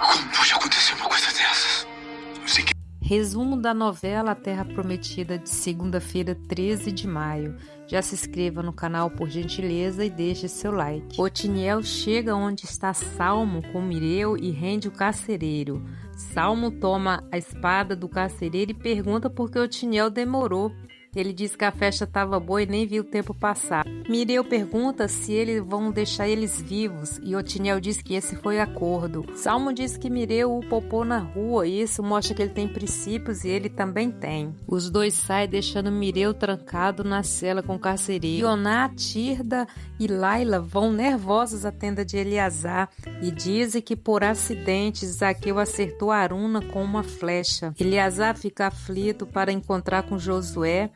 Como pode acontecer uma coisa dessas? Eu sei que... Resumo da novela A Terra Prometida de segunda-feira, 13 de maio. Já se inscreva no canal por gentileza e deixe seu like. Otiniel chega onde está Salmo com Mireu e rende o carcereiro. Salmo toma a espada do carcereiro e pergunta por que Otiniel demorou. Ele diz que a festa estava boa e nem viu o tempo passar. Mireu pergunta se eles vão deixar eles vivos e Otiniel diz que esse foi acordo. Salmo diz que Mireu o poupou na rua e isso mostra que ele tem princípios e ele também tem. Os dois saem deixando Mireu trancado na cela com o carcereiro. Ioná, Tirda e Laila vão nervosos à tenda de Eleazar e dizem que por acidente Zaqueu acertou Aruna com uma flecha. Eleazar fica aflito para encontrar com Josué.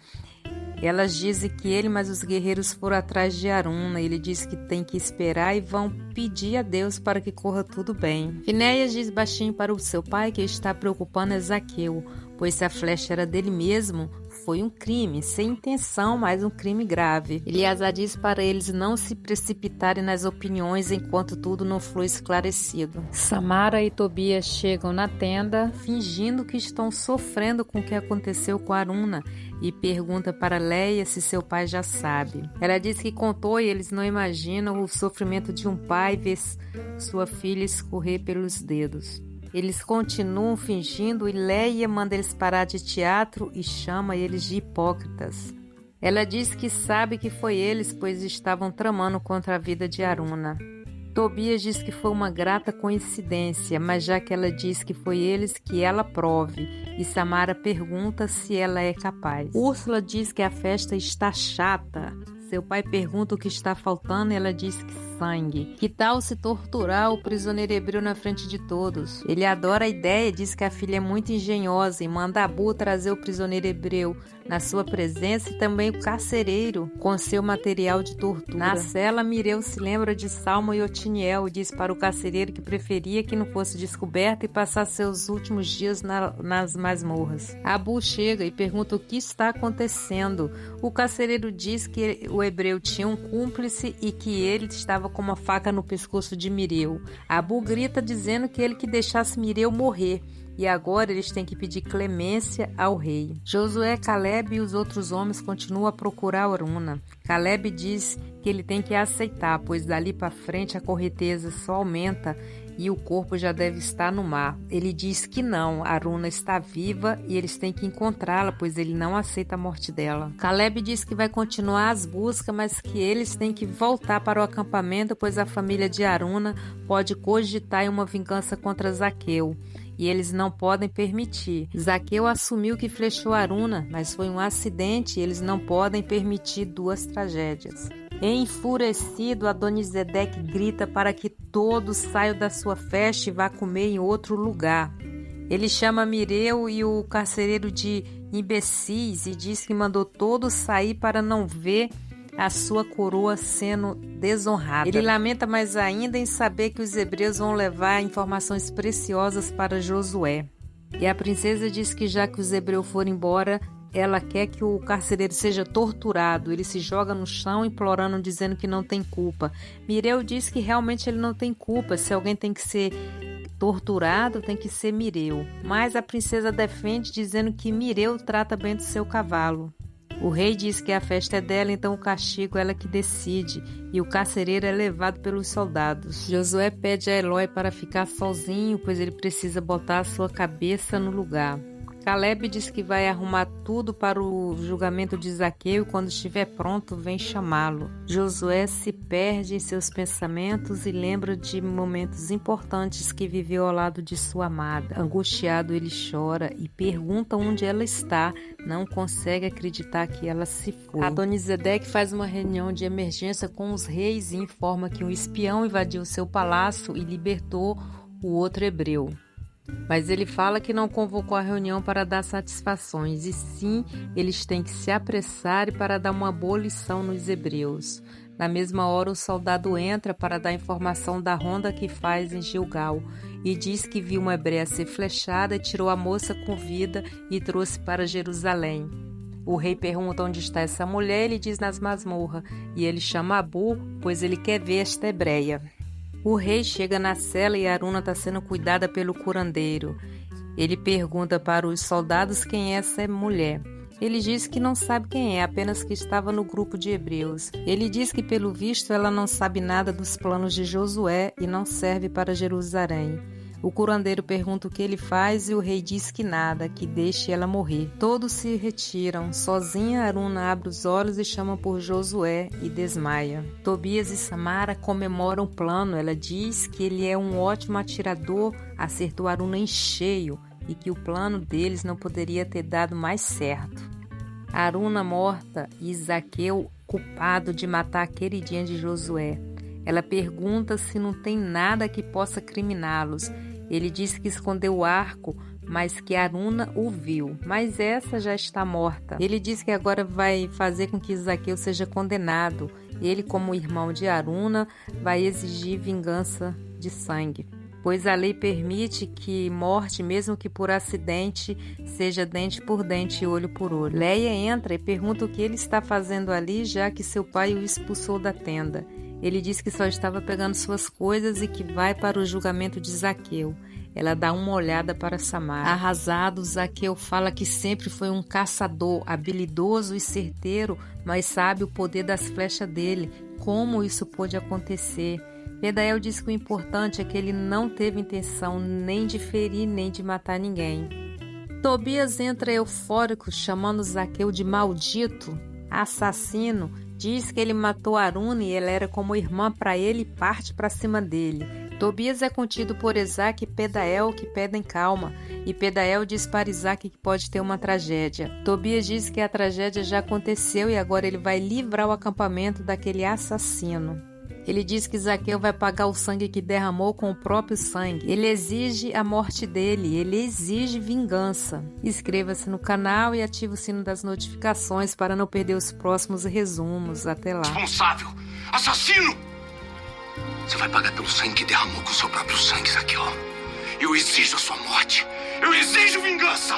Elas dizem que ele, mas os guerreiros foram atrás de Aruna. Ele diz que tem que esperar e vão pedir a Deus para que corra tudo bem. Finéias diz baixinho para o seu pai que está preocupando Zaqueu, pois se a flecha era dele mesmo, foi um crime, sem intenção, mas um crime grave. Eleazar diz para eles não se precipitarem nas opiniões enquanto tudo não for esclarecido. Samara e Tobias chegam na tenda, fingindo que estão sofrendo com o que aconteceu com Aruna e pergunta para Leia se seu pai já sabe. Ela diz que contou e eles não imaginam o sofrimento de um pai ver sua filha escorrer pelos dedos. Eles continuam fingindo e Leia manda eles parar de teatro e chama eles de hipócritas. Ela diz que sabe que foi eles, pois estavam tramando contra a vida de Aruna. Tobias diz que foi uma grata coincidência, mas já que ela diz que foi eles, que ela prove. E Samara pergunta se ela é capaz. Úrsula diz que a festa está chata. Seu pai pergunta o que está faltando e ela diz que sangue. Que tal se torturar o prisioneiro hebreu na frente de todos? Ele adora a ideia, diz que a filha é muito engenhosa e manda Abu trazer o prisioneiro hebreu na sua presença e também o carcereiro com seu material de tortura. Na cela, Mireu se lembra de Salmo e Otiniel e diz para o carcereiro que preferia que não fosse descoberto e passar seus últimos dias nas masmorras. Abu chega e pergunta o que está acontecendo. O carcereiro diz que o hebreu tinha um cúmplice e que ele estava com uma faca no pescoço de Mireu. Abu grita dizendo que ele que deixasse Mireu morrer. E agora eles têm que pedir clemência ao rei. Josué, Caleb e os outros homens continuam a procurar Aruna. Caleb diz que ele tem que aceitar, pois dali para frente a correnteza só aumenta e o corpo já deve estar no mar. Ele diz que não, Aruna está viva e eles têm que encontrá-la, pois ele não aceita a morte dela. Caleb diz que vai continuar as buscas, mas que eles têm que voltar para o acampamento, pois a família de Aruna pode cogitar em uma vingança contra Zaqueu. E eles não podem permitir. Zaqueu assumiu que flechou Aruna, mas foi um acidente e eles não podem permitir duas tragédias. Enfurecido, Adonisedeque grita para que todos saiam da sua festa e vá comer em outro lugar. Ele chama Mireu e o carcereiro de imbecis e diz que mandou todos sair para não ver a sua coroa sendo desonrada. Ele lamenta mais ainda em saber que os hebreus vão levar informações preciosas para Josué. E a princesa diz que já que os hebreus foram embora, ela quer que o carcereiro seja torturado. Ele se joga no chão implorando, dizendo que não tem culpa. Mireu diz que realmente ele não tem culpa. Se alguém tem que ser torturado, tem que ser Mireu. Mas a princesa defende, dizendo que Mireu trata bem do seu cavalo. O rei diz que a festa é dela, então o castigo é ela que decide, e o carcereiro é levado pelos soldados. Josué pede a Elói para ficar sozinho, pois ele precisa botar a sua cabeça no lugar. Caleb diz que vai arrumar tudo para o julgamento de Zaqueu e quando estiver pronto, vem chamá-lo. Josué se perde em seus pensamentos e lembra de momentos importantes que viveu ao lado de sua amada. Angustiado, ele chora e pergunta onde ela está. Não consegue acreditar que ela se foi. Adonisedeque faz uma reunião de emergência com os reis e informa que um espião invadiu seu palácio e libertou o outro hebreu. Mas ele fala que não convocou a reunião para dar satisfações, e sim, eles têm que se apressar para dar uma boa lição nos hebreus. Na mesma hora, o soldado entra para dar informação da ronda que faz em Gilgal e diz que viu uma hebreia ser flechada, tirou a moça com vida e trouxe para Jerusalém. O rei pergunta onde está essa mulher, ele diz nas masmorras, e ele chama Abu, pois ele quer ver esta hebreia. O rei chega na cela e Aruna está sendo cuidada pelo curandeiro. Ele pergunta para os soldados quem é essa mulher. Ele diz que não sabe quem é, apenas que estava no grupo de hebreus. Ele diz que, pelo visto, ela não sabe nada dos planos de Josué e não serve para Jerusalém. O curandeiro pergunta o que ele faz e o rei diz que nada, que deixe ela morrer. Todos se retiram. Sozinha, Aruna abre os olhos e chama por Josué e desmaia. Tobias e Samara comemoram o plano. Ela diz que ele é um ótimo atirador, acertou Aruna em cheio e que o plano deles não poderia ter dado mais certo. Aruna morta e Zaqueu culpado de matar a queridinha de Josué. Ela pergunta se não tem nada que possa criminá-los. Ele diz que escondeu o arco, mas que Aruna o viu. Mas essa já está morta. Ele diz que agora vai fazer com que Zaqueu seja condenado. Ele, como irmão de Aruna, vai exigir vingança de sangue, pois a lei permite que morte, mesmo que por acidente, seja dente por dente e olho por olho. Leia entra e pergunta o que ele está fazendo ali, já que seu pai o expulsou da tenda. Ele diz que só estava pegando suas coisas e que vai para o julgamento de Zaqueu. Ela dá uma olhada para Samara. Arrasado, Zaqueu fala que sempre foi um caçador, habilidoso e certeiro, mas sabe o poder das flechas dele. Como isso pôde acontecer? Pedael diz que o importante é que ele não teve intenção nem de ferir nem de matar ninguém. Tobias entra eufórico, chamando Zaqueu de maldito, assassino. Diz que ele matou Aruna e ela era como irmã para ele e parte para cima dele. Tobias é contido por Isaac e Pedael, que pedem calma, e Pedael diz para Isaac que pode ter uma tragédia. Tobias diz que a tragédia já aconteceu e agora ele vai livrar o acampamento daquele assassino. Ele diz que Zaqueu vai pagar o sangue que derramou com o próprio sangue. Ele exige a morte dele, ele exige vingança. Inscreva-se no canal e ative o sino das notificações para não perder os próximos resumos. Até lá. Responsável! Assassino! Você vai pagar pelo sangue que derramou com seu próprio sangue, Zaqueu. Eu exijo a sua morte. Eu exijo vingança!